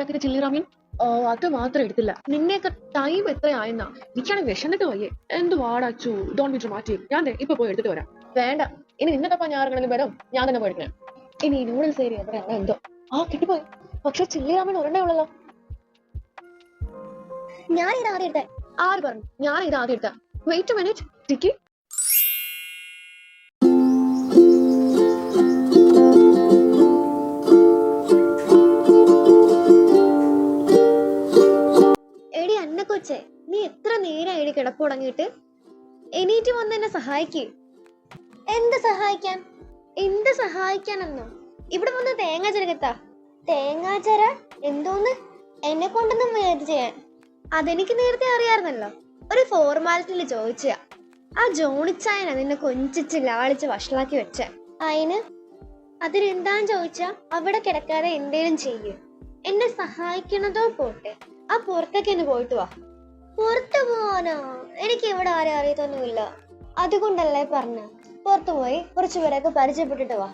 Packet chilli ramen. ഓ അത് മാത്രം എടുത്തില്ല. നിന്നെയൊക്കെ ടൈം എത്രയായെന്നാ? എനിക്കാണെങ്കിൽ വിശന്നിട്ട് വയ്യേ. എന്തുവാടാ അച്ചു, ഡോണ്ട് ബി ഡ്രമാറ്റിക്. ഞാൻ ദേ ഇപ്പൊ പോയി എടുത്തിട്ട് വരാം. വേണ്ട, ഇനി നിന്നതപ്പോ ഞാറെങ്കിലും വരും, ഞാൻ തന്നെ പോയിരിക്കണം. ഇനി നൂഡിൽസ് ഏരിയ എവിടെയാണോ എന്തോ. ആ കിട്ടിപ്പോയി. പക്ഷെ ചില്ലി റാമൻ ഒരെണ്ണേ ഉള്ളല്ലോ. ഞാൻ ഇത് ആദ്യം എടുത്തേ. ആര് പറഞ്ഞു ഞാൻ ഇത് ആദ്യം എടുത്ത? വെയിറ്റ് മിനിറ്റ് ടിക്കി. എടി അന്ന കൊച്ചേ, നീ എത്ര നേരമായി കിടപ്പ് തുടങ്ങിയിട്ട്? എണീറ്റ് വന്ന് എന്നെ സഹായിക്കേ. എന്ത് സഹായിക്കാൻ? എന്ത് സഹായിക്കാനെന്നോ? ഇവിടെ വന്ന് തേങ്ങ ചിരകത്താ. തേങ്ങാചര എന്തോന്ന്? എന്നെ കൊണ്ടൊന്നും വേദ ചെയ്യാൻ. അതെനിക്ക് നേരത്തെ അറിയാമായിരുന്നല്ലോ. ഒരു ഫോർമാലിറ്റിയിൽ ചോദിച്ചാ. ആ ജോണിച്ചായനാ നിന്നെ കൊഞ്ചിച്ച് ലാളിച്ച് വഷളാക്കി വെച്ച. അതിനെന്താന്ന് ചോദിച്ചാ അവിടെ കിടക്കാതെ എന്തേലും ചെയ്യും. എന്നെ സഹായിക്കണതോ പോട്ടെ, ആ പുറത്തേക്ക് എന്നെ പോയിട്ട് വാ. പുറത്തു പോവാനോ? എനിക്ക് ഇവിടെ ആരും അറിയത്തൊന്നുമില്ല. അതുകൊണ്ടല്ലേ പറഞ്ഞ പുറത്തു പോയി കുറച്ചു പേരൊക്കെ പരിചയപ്പെട്ടിട്ട് വാ.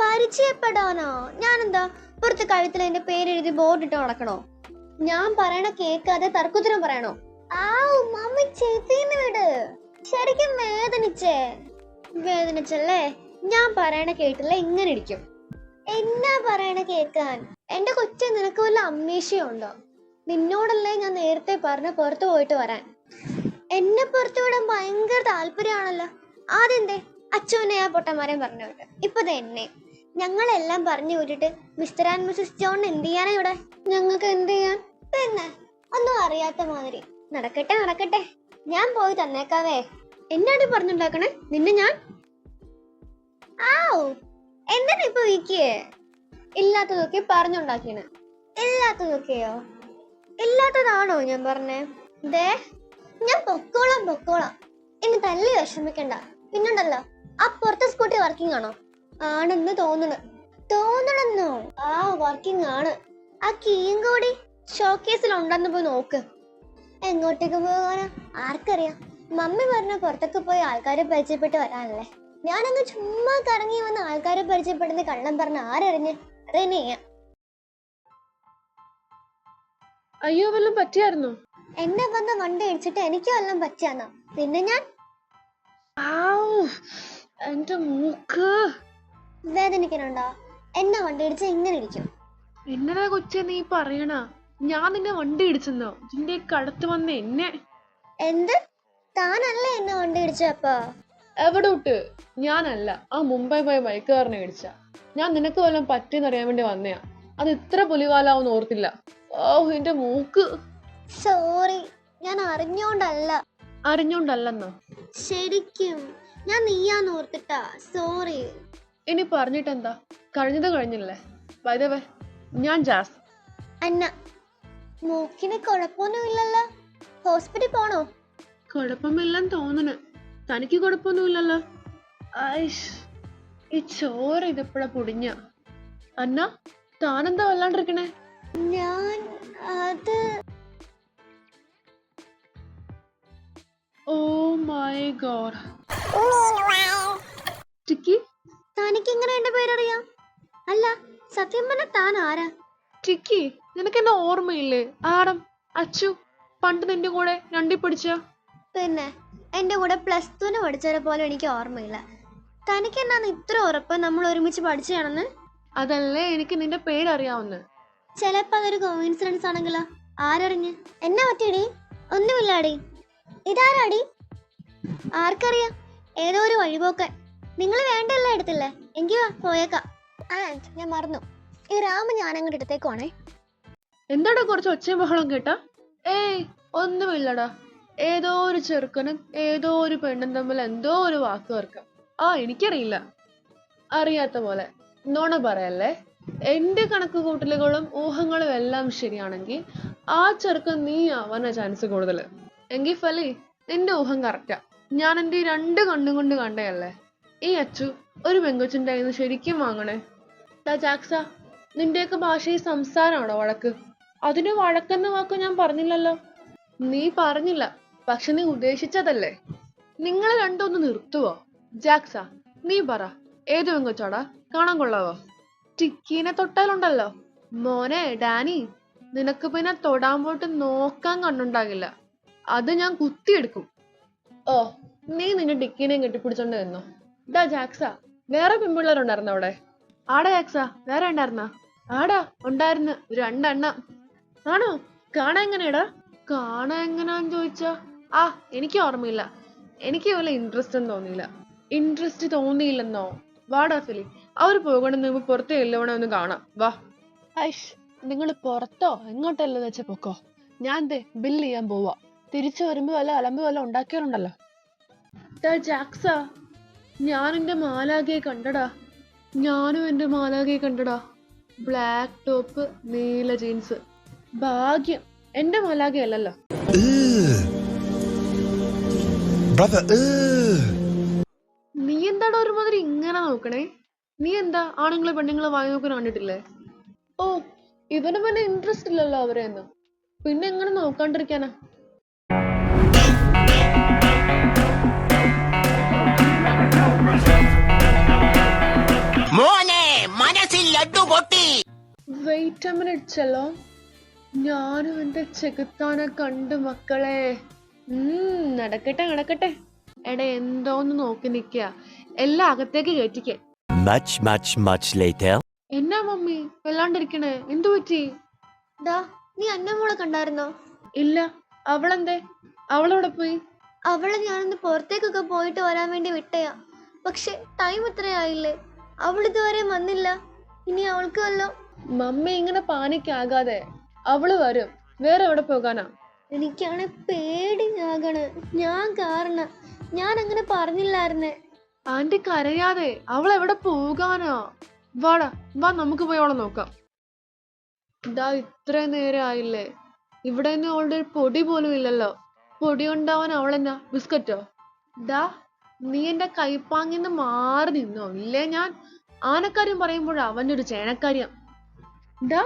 പരിചയപ്പെടാനോ? ഞാനെന്താ പുറത്ത് കഴുത്തിൽ എന്റെ പേരെഴുതി ബോർഡ് ഇട്ട് നടക്കണോ? ഞാൻ പറയണ കേൾക്കാതെ തർക്കുത്തരം പറയണോ? ആ മമ്മി ചെവിന്ന് വിട്. ശരിക്കും വേദനിച്ചേ? വേദനിച്ചല്ലേ? ഞാൻ പറയണ കേട്ടില്ല ഇങ്ങനെ ഇരിക്കും. എന്നാ പറയണ കേക്കാൻ? എന്റെ കൊച്ചെ, നിനക്ക് വല്ല അമ്മീഷയുണ്ടോ? നിന്നോടല്ലേ ഞാൻ നേരത്തെ പറഞ്ഞ പുറത്തു പോയിട്ട് വരാൻ. എന്നെ പുറത്തു വിടാൻ ഭയങ്കര താല്പര്യമാണല്ലോ. ആദ്യന്തേ അച്ഛനെ ആ പൊട്ടന്മാരെയും പറഞ്ഞു വിട്ട്, ഇപ്പൊ എന്നെ. ഞങ്ങളെല്ലാം പറഞ്ഞു വിട്ടിട്ട് മിസ്റ്റർ ആൻഡ് മിസ്സസ് ജോൺ എന്ത് ചെയ്യാനാ ഇവിടെ? ഞങ്ങൾക്ക് എന്ത് ചെയ്യാൻ? പിന്നെ ഒന്നും അറിയാത്ത മാതിരി. നടക്കട്ടെ നടക്കട്ടെ, ഞാൻ പോയി തന്നേക്കാവേ. എന്നാടി പറഞ്ഞുണ്ടാക്കണേ നിന്നെ ഞാൻ? ആവൂ, എന്തിനാ ഇപ്പൊ വീക്കിയേ? ഇല്ലാത്തതൊക്കെ പറഞ്ഞുണ്ടാക്കിയാണ്. ഇല്ലാത്തതൊക്കെയോ? ഇല്ലാത്തതാണോ ഞാൻ പറഞ്ഞേ? ദേ, ഞാൻ പൊക്കോളാം. ഇനി തല്ലി വിഷമിക്കണ്ട. പിന്നുണ്ടല്ലോ, ആ പുറത്തെ സ്കൂട്ടി വർക്കിംഗ് ആണോ? ആണെന്ന് തോന്നണെന്നോ? ആ വർക്കിംഗ് ആണ്. ആ കീയും കൂടി ഷോക്കേസിൽ ഉണ്ടെന്ന് പോയി നോക്ക്. എങ്ങോട്ടേക്ക് പോകാനാ ആർക്കറിയാം? മമ്മി പറഞ്ഞ പുറത്തൊക്കെ പോയി ആൾക്കാരെ പരിചയപ്പെട്ട് വരാനല്ലേ. ഞാനങ്ങ് ചുമ്മാ കറങ്ങി വന്ന ആൾക്കാരെ പരിചയപ്പെടുന്ന കള്ളം പറഞ്ഞ ആരറിഞ്ഞ്? അതെന്നെയാ. അയ്യോ, വല്ലതും പറ്റിയായിരുന്നോ? എന്നെ വന്ന് വണ്ടി ഇടിച്ചിട്ട് എനിക്ക് വല്ലതും പറ്റിയാന്നോ? പിന്നെ ഞാൻ എന്റെ മൂക്ക് വേദനിക്കണുണ്ടോ? എന്നെ വണ്ടി ഇടിച്ച് ഇങ്ങനെ ഇരിക്കും. എന്നതാ കൊച്ചെ നീ പറയണ? ഞാൻ നിന്നെ വണ്ടി ഇടിച്ചെന്നോ? നിന്റെ കടത്ത് വന്ന എന്നെ? എന്ത്? താനല്ലേ എന്നെ വണ്ടി ഇടിച്ചപ്പോ? എവിടെ വിട്ട്? ഞാനല്ല, ആ മുംബൈ പോയ ബൈക്കുകാരനെ ഇടിച്ച. ഞാൻ നിനക്ക് വല്ലതും പറ്റിയെന്നറിയാൻ വേണ്ടി വന്നയാ. അത് ഇത്ര പുലിവാലാവെന്ന് ഓർത്തില്ല. ഓ എന്റെ മൂക്ക്. സോറി, ഞാൻ അറിഞ്ഞോണ്ടല്ല. അറിഞ്ഞോണ്ടല്ലെന്നോ? ശരിക്കും ഞാൻ നീയാന്ന് ഓർത്തിട്ടാ. സോറി. ഇനി പറഞ്ഞിട്ടെന്താ? കഴിഞ്ഞത് കഴിഞ്ഞില്ലേ. ബൈ ദ വേ, ഞാൻ ജാസ്. അന്ന, മൂക്കിന് കുഴപ്പമൊന്നുമില്ലല്ലോ? ഹോസ്പിറ്റലിൽ പോണോ? കുഴപ്പമില്ലെന്ന് തോന്നുന്നു. തനിക്ക് കുഴപ്പമൊന്നുമില്ലല്ലോ? ഐഷ്, ഈ ചോറ് ഇതിപ്പോഴാ പൊടിഞ്ഞ. അന്ന, താനെന്താ വല്ലാണ്ടിരിക്കണേ? ഞാൻ അത് ഓ മൈ ഗോഡ്. ടിക്കി, തനിക്ക് എങ്ങനെ എന്റെ പേരറിയാം? അല്ല, സത്യം പറഞ്ഞ താൻ ആരാ? ടിക്കി, നിനക്ക് എന്നെ ഓർമ്മയില്ലേ? ആടം, അച്ചു, പണ്ട് നിന്റെ കൂടെ രണ്ടി പഠിച്ച. പിന്നെ എന്റെ കൂടെ +2 പഠിച്ചവരെ പോലും എനിക്ക് ഓർമ്മയില്ല. തനിക്ക് എന്നാന്ന് ഇത്ര ഉറപ്പ് നമ്മൾ ഒരുമിച്ച് പഠിച്ചതാണെന്ന്? അതല്ലേ എനിക്ക് നിന്റെ പേരറിയാവുന്ന. ചിലപ്പോ അതൊരു കോയിൻസിഡൻസ് ആണെങ്കിലോ? ആരറിഞ്ഞ്? എന്നെ പറ്റിയടി? ഒന്നുമില്ലാടി. ഇതാരാടി? ആർക്കറിയാം? ഏതോ ഒരു വഴിപോക്കൻ. നിങ്ങൾ വേണ്ടല്ല എടുത്തില്ലേ? എങ്കിൽ പോയേക്കാം. ആൻഡ് ഞാൻ മറന്നു, ഈ രാമ ഞാൻ അങ്ങോട്ട് എടുത്തേക്കുവാണേ. എന്താടാ കുറച്ച് ഒച്ചയും ബഹളം കേട്ടാ? ഏയ് ഒന്നുമില്ലടാ. ഏതോ ഒരു ചെറുക്കനും ഏതോ ഒരു പെണ്ണും തമ്മിൽ എന്തോ ഒരു വാക്ക് തീർക്കാം. എനിക്കറിയില്ല. അറിയാത്ത പോലെ നുണ പറയല്ലേ. എന്റെ കണക്ക് കൂട്ടലുകളും ഊഹങ്ങളും എല്ലാം ശരിയാണെങ്കിൽ ആ ചെറുക്കൻ നീ ആവാനാ ചാൻസ് കൂടുതല്. എങ്കിൽ ഫലി, നിന്റെ ഊഹം കറക്റ്റാ. ഞാൻ എന്റെ 2 കണ്ണും കൊണ്ട് കണ്ടയല്ലേ. ഈ അച്ചു ഒരു പെങ്കൊച്ചിന്റെ കയ്യിൽ നിന്ന് ശരിക്കും വാങ്ങണേ. ജാക്സ, നിന്റെയൊക്കെ ഭാഷയിൽ സംസാരമാണോ വഴക്ക്? അതിന് വഴക്കെന്ന വാക്ക് ഞാൻ പറഞ്ഞില്ലല്ലോ. നീ പറഞ്ഞില്ല, പക്ഷെ നീ ഉദ്ദേശിച്ചതല്ലേ. നിങ്ങൾ രണ്ടും ഒന്ന് നിർത്തുവോ? ജാക്സ, നീ പറ, ഏത് പെങ്കൊച്ചാടാ? കാണാൻ കൊള്ളാവോ? ടിക്കീനെ തൊട്ടാലുണ്ടല്ലോ മോനെ ഡാനി. നിനക്ക് പിന്നെ തൊടാൻ പോയിട്ട് നോക്കാൻ കണ്ണുണ്ടാകില്ല. അത് ഞാൻ കുത്തിയെടുക്കും. ഓ, നീ നിന്റെ ഡിക്കിനെയും കെട്ടിപ്പിടിച്ചോണ്ട് നിന്നോ. ഡാ ജാക്സ, വേറെ പെൺപിള്ളേരുണ്ടായിരുന്നോ അവിടെ? ആടാ ജാക്സ, വേറെ ഉണ്ടായിരുന്ന? ആടാ ഉണ്ടായിരുന്നു, 2 എണ്ണം. ആണോ? കാണാൻ എങ്ങനെയാടാ? കാണാൻ എങ്ങനാന്ന് ചോദിച്ചാ എനിക്ക് ഓർമ്മയില്ല. എനിക്ക് വല്ല ഇൻട്രസ്റ്റും തോന്നിയില്ല. ഇൻട്രസ്റ്റ് തോന്നിയില്ലെന്നോ? വാടാ ഫിലി, അവര് പോകണമെന്ന് മുമ്പ് പുറത്തെ എല്ലവണ ഒന്ന് കാണാം. വാ. ഐഷ്, നിങ്ങൾ പുറത്തോ എങ്ങോട്ടല്ലോ വെച്ച പൊക്കോ. ഞാൻ ബില്ല് ചെയ്യാൻ പോവാ. തിരിച്ചു വരുമ്പോ വല്ല അലമ്പ് വല്ല ഉണ്ടാക്കിയാലുണ്ടല്ലോ. ജാക്സ, ഞാൻ എന്റെ മാലാഖയെ കണ്ടടാ. ഞാനും എന്റെ മാലാഖയെ കണ്ടടാ. ബ്ലാക്ക് ടോപ്പ്, നീല ജീൻസ്. ഭാഗ്യം എന്റെ മാലാഖയല്ലല്ലോ. നീ എന്താടാ ഒരുമാതിരി ഇങ്ങനെ നോക്കണേ? നീ എന്താ ആണുങ്ങളെ പെണ്ണുങ്ങളെ വായി നോക്കാൻ കണ്ടിട്ടില്ലേ? ഓ, ഇവന് പിന്നെ ഇൻട്രസ്റ്റ് ഇല്ലല്ലോ അവരെയൊന്നും. പിന്നെ എങ്ങനെ നോക്കാണ്ടിരിക്കാനാ? വെയിറ്റ് എ മിനിറ്റ് ചെല്ലോ. ഞാനും എന്റെ ചെകുത്താനെ കണ്ടു മക്കളെ. നടക്കട്ടെ നടക്കട്ടെ. എടാ എന്തോന്ന് നോക്കി നിക്ക, എല്ലാം അകത്തേക്ക് കയറ്റിക്കേ. എന്നാ മമ്മി വല്ലാണ്ടിരിക്കണേ? എന്തു പറ്റി? ഡാ, നീ അന്നമോളെ കണ്ടായിരുന്നോ? ഇല്ല. അവളെന്തേ? അവളെവിടെ പോയി? അവളെ ഞാനൊന്ന് പുറത്തേക്കൊക്കെ പോയിട്ട് വരാൻ വേണ്ടി വിട്ടയാ. പക്ഷെ ടൈം ഇത്രയായില്ലേ, അവൾ ഇതുവരെ വന്നില്ല. ഇനി അവൾക്ക് വല്ലോ. മമ്മി ഇങ്ങനെ പാനിക്കാകാതെ, അവള് വരും. വേറെ എവിടെ പോകാനാ? എനിക്കാണ് പേടിയാകണ്. ഞാൻ കാരണം ഞാൻ അങ്ങനെ പറഞ്ഞില്ലായിരുന്നേ. ആന്റി കരയാതെ, അവൾ എവിടെ പോകാനാ? വാടാ, വാ നമുക്ക് പോയി അവളെ നോക്കാം. ഇതാ ഇത്രയും നേരം ആയില്ലേ, ഇവിടെ ഒന്നും അവളുടെ ഒരു പൊടി പോലും ഇല്ലല്ലോ. പൊടി ഉണ്ടാവാൻ അവളെന്നാ ബിസ്ക്കറ്റോ? ദാ, നീ എന്റെ കൈപ്പാങ്ങിന്ന് മാറി നിന്നോ, ഇല്ലേ ഞാൻ ആനക്കാര്യം പറയുമ്പോഴാ അവന്റെ ഒരു ചേനക്കാര്യം. ഡാ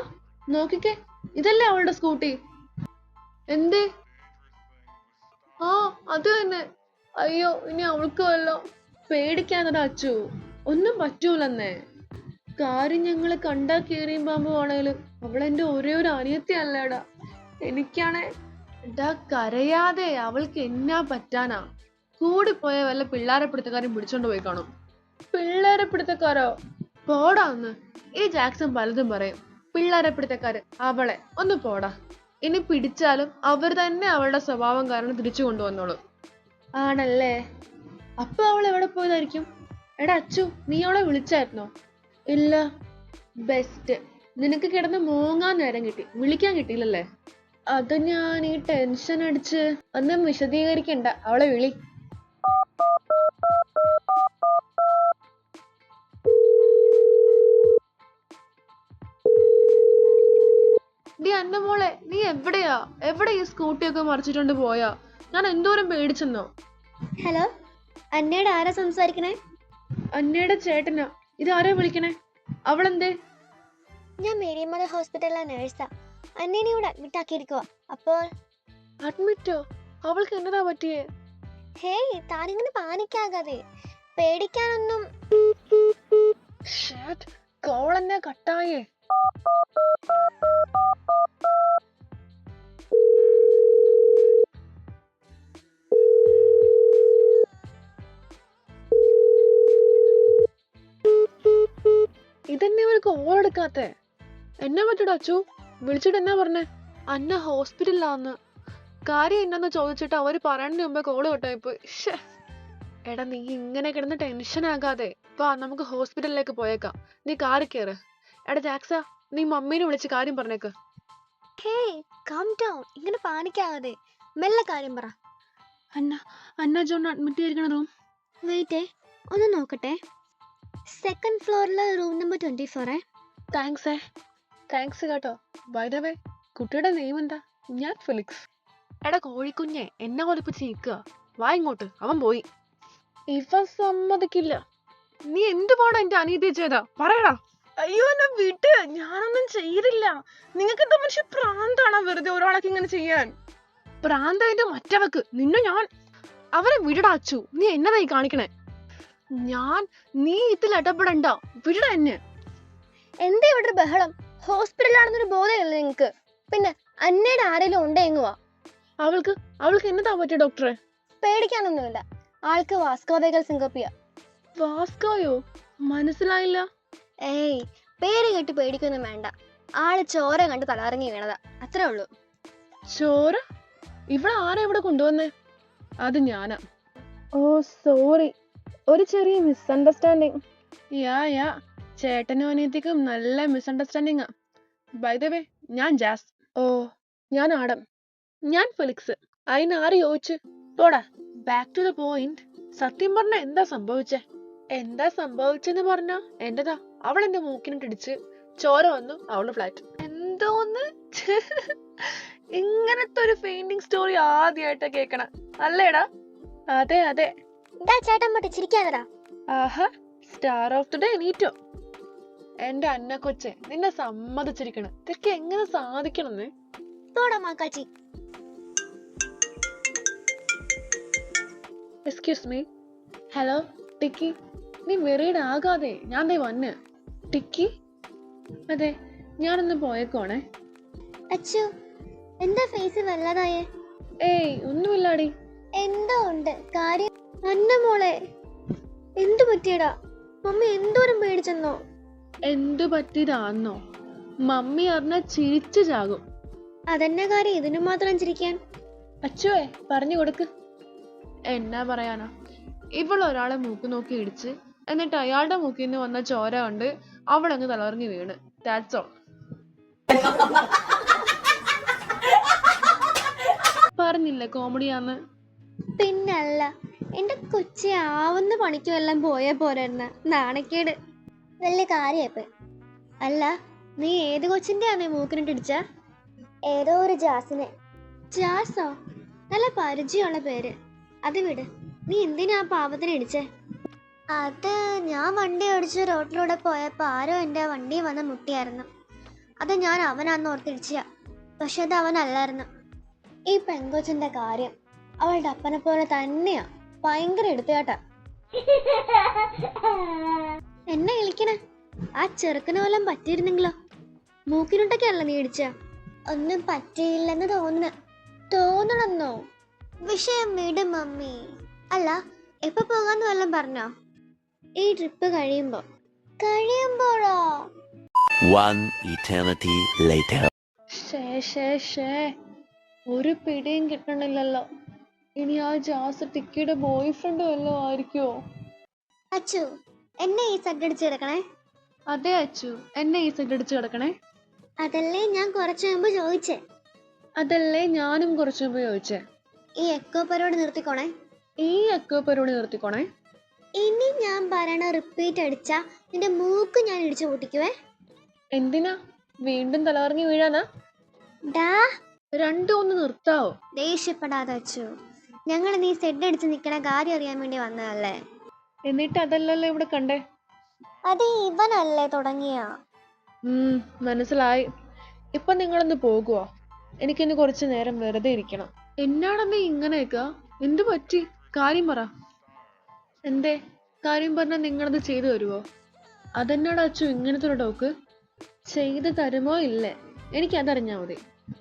നോക്കിക്കേ, ഇതല്ലേ അവളുടെ സ്കൂട്ടി? എന്തേ? അത് തന്നെ. അയ്യോ, ഇനി അവൾക്ക് വല്ലോ. പേടിക്കാനടാ അച്ചു, ഒന്നും പറ്റൂലെന്നേ. കാര്യം ഞങ്ങള് കണ്ടാ കീറിയും പാമ്പും ആണേലും അവളെന്റെ ഒരേ ഒരു അനിയത്തിയല്ലേടാ. എനിക്കാണേ. ഡാ കരയാതെ, അവൾക്ക് എന്നാ പറ്റാനാ? കൂടിപ്പോയ വല്ല പിള്ളേരെ പിടുത്തക്കാരും പിടിച്ചോണ്ട് പോയി കാണും. പിള്ളേരെ പിടുത്തക്കാരോ? പോടാ ഒന്ന്. ഈ ജാക്സൺ പലതും പറയും. പിള്ളേരെ പിടുത്തക്കാര് അവളെ ഒന്ന് പോടാ. ഇനി പിടിച്ചാലും അവർ തന്നെ അവളുടെ സ്വഭാവം കാരണം തിരിച്ചു കൊണ്ടുവന്നോളൂ. ആണല്ലേ? അപ്പൊ അവൾ എവിടെ പോയതായിരിക്കും? എടാ അച്ചു, നീ അവളെ വിളിച്ചായിരുന്നോ? ഇല്ല. ബെസ്റ്റ്, നിനക്ക് കിടന്ന് മോങ്ങാൻ നേരം കിട്ടി, വിളിക്കാൻ കിട്ടിയില്ലല്ലേ? അത് ഞാൻ ഈ ടെൻഷൻ അടിച്ച്. ഒന്നും വിശദീകരിക്കണ്ട, അവളെ വിളി. അന്ന മോളെ, നീ എവിടെയാ? എവിടെ ഈ സ്കൂട്ടിയൊക്കെ മറിച്ചിട്ടുണ്ട് പോയാ? ഞാൻ എന്തോരം പേടിച്ചെന്നോ. ഹലോ, അന്നയുടെ ആരാ സംസാരിക്കണേ? അന്നയുടെ ചേട്ടനാ. ഇതാരാ വിളിക്കണേ? അവളെന്തേ? ഞാൻ മേരിയമ്മ ഹോസ്പിറ്റലിലെ നേഴ്സാ. അന്നേനെ ഇവിടെ അഡ്മിറ്റ് ആക്കിയിരിക്കുക. അപ്പോൾ അഡ്മിറ്റോ? അവൾക്ക് എന്നതാ പറ്റിയേ? ഹേയ്, താനിങ്ങനെ പാനിക്കാകാതെ. പേടിക്കാനൊന്നും. കോൾ എന്നെ കട്ടായേ. ഇതെന്നെ ഒരു കോൾ എടുക്കാത്തെ? എന്നാ പറ്റടാ അച്ചു? വിളിച്ചിട്ട് എന്നാ പറഞ്ഞേ? അന്ന ഹോസ്പിറ്റലിലാന്ന്. കാര്യം എന്നാന്ന് ചോദിച്ചിട്ട് അവര് പറയുന്നതിന് മുമ്പേ കോള് കട്ടായിപ്പോയി. എടാ നീ ഇങ്ങനെ കിടന്ന് ടെൻഷൻ ആകാതെ വാ, നമുക്ക് ഹോസ്പിറ്റലിലേക്ക് പോയേക്കാം. നീ കാറി കയറ്. എടാ ജാക്സ, നീ മമ്മീനെ വിളിച്ച് കാര്യം പറഞ്ഞേക്ക്. Hey, calm down. ഇങ്ങനെ പാനിക്കാകാതെ മെല്ലെ കാര്യം പറ. അന്ന ജോൺ അഡ്മിറ്റ് ചെയ്തിരിക്കണ റൂം. വെയിറ്റ്, ഒന്ന് നോക്കട്ടെ. സെക്കൻഡ് ഫ്ലോറിലെ റൂം നമ്പർ 24. താങ്ക്സ് കേട്ടോ. ബൈ ദ വേ, കുട്ടിയുടെ നെയിം എന്താ? ഞാൻ ഫെലിക്സ്. എടാ കോഴിക്കുഞ്ഞെ, എന്നെ ഒലിപ്പിച്ച് നിൽക്കുക. വാ ഇങ്ങോട്ട്. അവൻ പോയി. ഇവ സമ്മതിക്കില്ല. നീ എന്തുപാടാ എന്റെ അനിയത്തി ചെയ്താ? പറയടാ. അയ്യോ എന്നെ വിട്ട്, ഞാനൊന്നും ചെയ്തില്ല. നിങ്ങൾക്ക് എന്താ മനുഷ്യ പ്രാന്താണോ വെറുതെ ഒരാളൊക്കെ ഇങ്ങനെ ചെയ്യാൻ? പ്രാന്തതിന്റെ മറ്റവക്ക് നിന്നെ ഞാൻ. അവരെ വിടടാ അച്ചു. നീ എന്നതായി കാണിക്കണേ? നീ ഇതിൽ ഇടപെടണ്ട, വിട എന്നെ. എന്താ ഇവിടെ ബഹളം? ഹോസ്പിറ്റലാണെന്നൊരു ബോധമില്ല നിങ്ങക്ക്? പിന്നെ അന്നയുടെ ആരെങ്കിലും ഉണ്ടെങ്ങുവാ? അവൾക്ക് അവൾക്ക് എന്നതാ പറ്റിയ ഡോക്ടറെ? പേടിക്കാനൊന്നുമില്ല, ആൾക്ക് വാസ്കോദഗൽ സിങ്കോപ്പിയ. വാസ്കോയോ? മനസ്സിലായില്ല. ഏയ്, പേര് കേട്ട് പേടിക്കൊന്നും വേണ്ട. ആള് ചോര കണ്ട് തലറങ്ങി വീണതാ, അത്രേ ഉള്ളൂ. ചോര? ഇവിടെ ആരാ ഇവിടെ കൊണ്ടുവന്നേ? അത് ഞാനാ. ഓ സോറി, ഒരു ചെറിയ മിസ്അണ്ടർസ്റ്റാൻഡിങ്. യാ ചേട്ടനും അനിയത്തിക്കും നല്ല മിസ്അണ്ടർസ്റ്റാൻഡിങ്ങാ. ബൈ ദ വേ, ഞാൻ ജാസ്. ഓ, ഞാൻ ആഡം. ഞാൻ ഫെലിക്സ്. അതിനാര് ചോദിച്ചു? പോടാ, ബാക്ക് ടു ദ പോയിന്റ്. സത്യം പറഞ്ഞ എന്താ സംഭവിച്ചേ? എന്താ സംഭവിച്ചെന്ന് പറഞ്ഞാ എന്റെതാ, അവൾ എന്റെ മൂക്കിനിട്ടിടിച്ച് ചോര വന്നു അവളുടെ ഫ്ലാറ്റ്. എന്തോന്ന്? ഇങ്ങനത്തെ ഒരു ഫെയിന്റിങ് സ്റ്റോറി ആദ്യമായിട്ടാ കേക്കണ അല്ലേടാ? അതെ അതെ. ചേട്ടൻ മറ്റേ ചിരിക്കാനടാ. ആഹാ, സ്റ്റാർ ഓഫ് ദി ഡേ എണീറ്റോ? എന്റെ അന്ന കൊച്ചെ, നിന്നെ സമ്മതിച്ചിരിക്കണം. ഇതൊക്കെ എങ്ങനെ സാധിക്കണമെന്ന്? പോടാ മാക്കാച്ചി. Excuse me. ഹലോ ടിക്കി, നീ വെറീഡ് ആകാതെ, ഞാൻ ദേ വന്ന്. ടിക്കി? അതെ, ഞാനൊന്ന് പോയേക്കോണേ. അച്ചു, എന്താ ഫേസ് വല്ലാതായേ? ഏയ് ഒന്നുമില്ലാടി. എന്തോ ഉണ്ട് കാര്യം. അന്ന മോളെ, എന്തു പറ്റിയടാ? മമ്മി എന്തോരം പേടിച്ചെന്നോ? എന്തു പറ്റിയതാന്നോ? മമ്മി അറിഞ്ഞ ചിരിച്ചു ചാകും. അതെന്നെ കാര്യം ഇതിനു മാത്രം ചിരിക്കാൻ? അച്ചുവേ, പറഞ്ഞു കൊടുക്ക്. എന്നാ പറയാനാ, ഇവളൊരാളെ മൂക്ക് നോക്കി ഇടിച്ച്, എന്നിട്ട് അയാളുടെ മൂക്കിൽ നിന്ന് വന്ന ചോര കൊണ്ട് അവളങ്ങ് തളർങ്ങി വീണ്. That's all. പറഞ്ഞില്ലേ കോമഡിയാന്ന്? പിന്നല്ല, എന്റെ കൊച്ചി ആവുന്ന പണിക്കും എല്ലാം പോയേ പോരായിരുന്ന. നാണക്കേട്. വലിയ കാര്യായിപ്പോയി. അല്ല, നീ ഏത് കൊച്ചിന്റെ ആണേ മൂക്കിനിട്ടിടിച്ച? ഏതോ ഒരു ജാസിനെ. ജാസോ? നല്ല പരിചയമുള്ള പേര്. അത് വിട്, നീ എന്തിനാ പാവത്തിന് ഇടിച്ചേ? അത് ഞാൻ വണ്ടി ഓടിച്ച് റോട്ടിലൂടെ പോയപ്പോ ആരോ എന്റെ വണ്ടി വന്ന് മുട്ടിയായിരുന്നു. അത് ഞാൻ അവനാന്ന് ഓർത്തിടിച്ച, പക്ഷെ അത് അവനല്ലായിരുന്നു. ഈ പെങ്കൊച്ചിന്റെ കാര്യം അവളുടെ അപ്പനെ പോലെ തന്നെയാ, ഭയങ്കര എടുത്തുകാട്ടാ. എന്നെ വിളിക്കണേ? ആ ചെറുക്കന് വല്ലതും പറ്റിയിരുന്നെങ്കിലോ? മൂക്കിനുണ്ടൊക്കെയല്ല നീ ഇടിച്ച? ഒന്നും പറ്റിയില്ലെന്ന് തോന്നണമെന്നോ? വിഷയം വിടും മമ്മി. അല്ല, എപ്പോ പോകാന്ന് വല്ലതും പറഞ്ഞോ? ഈ ട്രിപ്പ് കഴിയുമ്പോഴോ? One eternity later. ഒരു പിടിയും കിട്ടണില്ലല്ലോ. ഇനി ആ ജാസ് ടിക്കിയുടെ ബോയ് ഫ്രണ്ട് വല്ലോ ആയിരിക്കുമോ? അച്ചു, എന്നെ ഈ സെറ്റ് അടിച്ച് കിടക്കണേ. അതെ അച്ചു, എന്നെ ഈ സെറ്റ് അടിച്ച് കിടക്കണേ. അതല്ലേ ഞാൻ കുറച്ചു മുമ്പ് ചോദിച്ചേ. അതല്ലേ ഞാനും കുറച്ചു മുമ്പ് ചോദിച്ചേ. ഈ എക്കോ പരിപാടി നിർത്തിക്കോണേ. ഇനി ഞാൻ പറയണ റിപ്പീറ്റ് അടിച്ചാ നിന്റെ മൂക്ക് ഞാൻ ഇടിച്ചു പൊട്ടിക്കുവേ. എന്തിനാ? വീണ്ടും തലകറങ്ങി വീഴാനാ? ഡാ, രണ്ടും ഒന്ന് നിർത്താവോ? ദേഷ്യപ്പെടാതെ അച്ചു. ഞങ്ങൾ നീ സെഡ് അടിച്ച് നിക്കണ കാര്യം അറിയാൻ വേണ്ടി വന്നതല്ലേ. എന്നിട്ട് അതല്ലല്ലോ ഇവിടെ കണ്ടേ. അത് ഇവനല്ലേ തുടങ്ങിയ? മനസ്സിലായി. ഇപ്പൊ നിങ്ങളൊന്ന് പോകുവോ? എനിക്കിന്ന് കുറച്ചു നേരം വെറുതെ ഇരിക്കണം. എന്നാണെന്നേ ഇങ്ങനെയൊക്കെ? എന്തു പറ്റി? കാര്യം പറ. എന്തേ? കാര്യം പറഞ്ഞാൽ നിങ്ങളത് ചെയ്തു തരുവോ? അതെന്നാടാ അച്ചു ഇങ്ങനത്തെ ഒരു ടോക്ക്? ചെയ്ത് തരുമോ ഇല്ലേ എനിക്കതറിഞ്ഞാ മതി.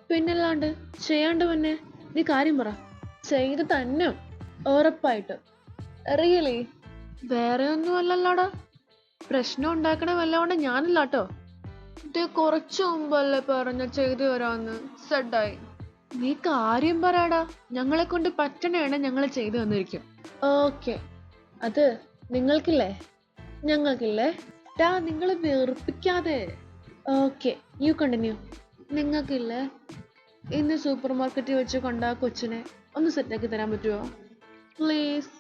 പിന്നല്ലാണ്ട് ചെയ്യാണ്ട് പിന്നെ നീ കാര്യം പറ. ചെയ്ത് തന്നെ, ഉറപ്പായിട്ട്. റിയലി? വേറെ ഒന്നും അല്ലല്ലോടാ. പ്രശ്നം ഉണ്ടാക്കണ വല്ലതുകൊണ്ട് ഞാനല്ലാട്ടോ. ഇത് കുറച്ചു മുമ്പല്ലേ പറഞ്ഞ ചെയ്തു തരാന്ന്. സെഡായി. നീ കാര്യം പറയാടാ. ഞങ്ങളെ കൊണ്ട് പറ്റണേണ് ഞങ്ങൾ ചെയ്തു തന്നിരിക്കും. ഓക്കെ, അത് നിങ്ങൾക്കില്ലേ? ഞങ്ങൾക്കില്ലേ? ടാ, നിങ്ങൾ വെറുപ്പിക്കാതെ. Okay, you continue. നിങ്ങൾക്കില്ലേ? ഇന്ന് സൂപ്പർ മാർക്കറ്റിൽ വെച്ച് കണ്ട ആ കൊച്ചിനെ ഒന്ന് സെറ്റാക്കി തരാൻ പറ്റുമോ പ്ലീസ്?